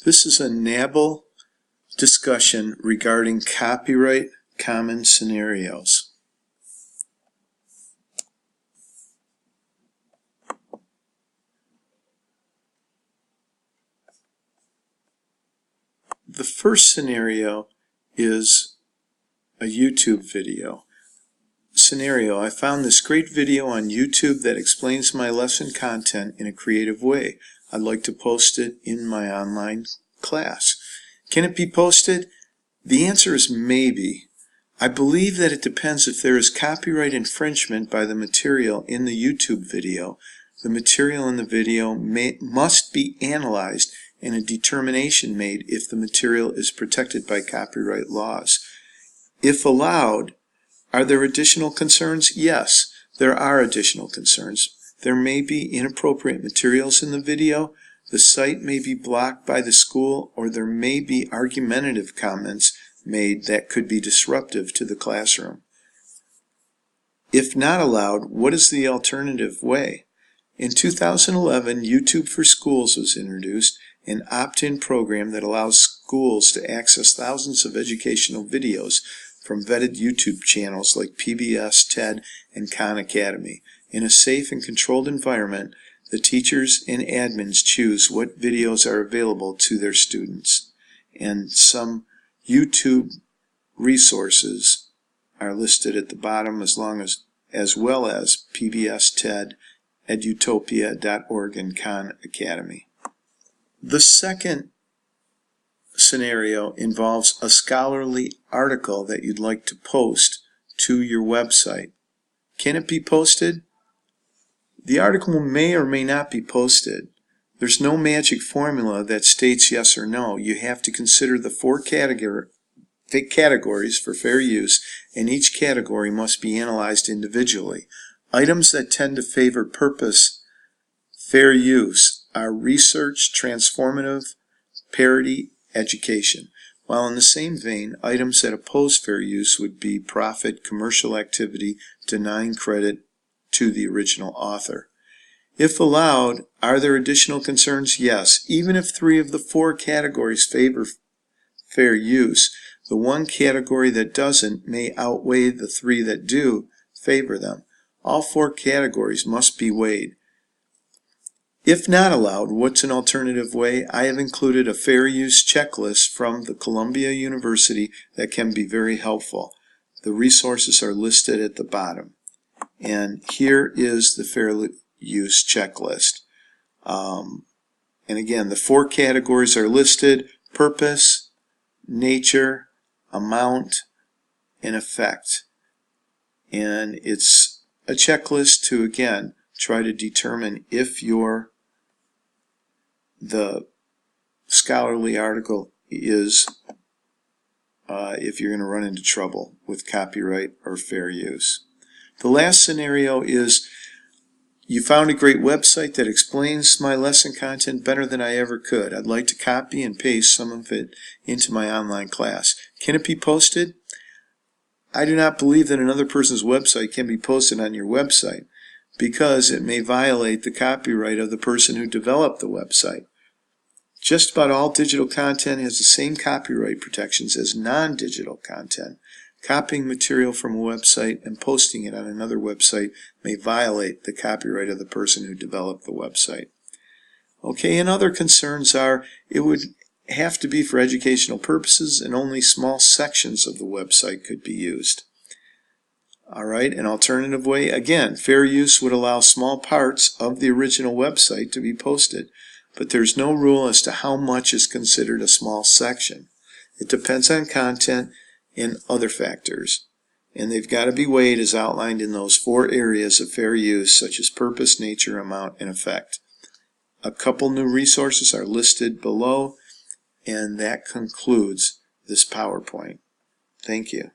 This is a NABLE discussion regarding copyright common scenarios. The first scenario is a YouTube video. I found this great video on YouTube that explains my lesson content in a creative way. I'd like to post it in my online class. Can it be posted? The answer is maybe. I believe that it depends if there is copyright infringement by the material in the YouTube video. The material in the video must be analyzed and a determination made if the material is protected by copyright laws. If allowed, are there additional concerns? Yes, there are additional concerns. There may be inappropriate materials in the video, the site may be blocked by the school, or there may be argumentative comments made that could be disruptive to the classroom. If not allowed, what is the alternative way? In 2011, YouTube for Schools was introduced, an opt-in program that allows schools to access thousands of educational videos from vetted YouTube channels like PBS, TED, and Khan Academy. In a safe and controlled environment, the teachers and admins choose what videos are available to their students. And some YouTube resources are listed at the bottom as well as PBS, TED, edutopia.org, and Khan Academy. The second scenario involves a scholarly article that you'd like to post to your website. Can it be posted? The article may or may not be posted. There's no magic formula that states yes or no. You have to consider the four categories for fair use, and each category must be analyzed individually. Items that tend to favor purpose, fair use, are research, transformative, parody, education. While in the same vein, items that oppose fair use would be profit, commercial activity, denying credit to the original author. If allowed, are there additional concerns? Yes. Even if 3 of the 4 categories favor fair use, the one category that doesn't may outweigh the 3 that do favor them. All 4 categories must be weighed. If not allowed, what's an alternative way? I have included a fair use checklist from the Columbia University that can be very helpful. The resources are listed at the bottom. And here is the fair use checklist. And again, the 4 categories are listed: purpose, nature, amount, and effect. And it's a checklist to, again, try to determine if the scholarly article is, if you're going to run into trouble with copyright or fair use. The last scenario is you found a great website that explains my lesson content better than I ever could. I'd like to copy and paste some of it into my online class. Can it be posted? I do not believe that another person's website can be posted on your website because it may violate the copyright of the person who developed the website. Just about all digital content has the same copyright protections as non-digital content. Copying material from a website and posting it on another website may violate the copyright of the person who developed the website. Okay, and other concerns are it would have to be for educational purposes and only small sections of the website could be used. Alright, an alternative way, again, fair use would allow small parts of the original website to be posted, but there's no rule as to how much is considered a small section. It depends on content and other factors, and they've got to be weighed as outlined in those 4 areas of fair use, such as purpose, nature, amount, and effect. A couple new resources are listed below, and that concludes this PowerPoint. Thank you.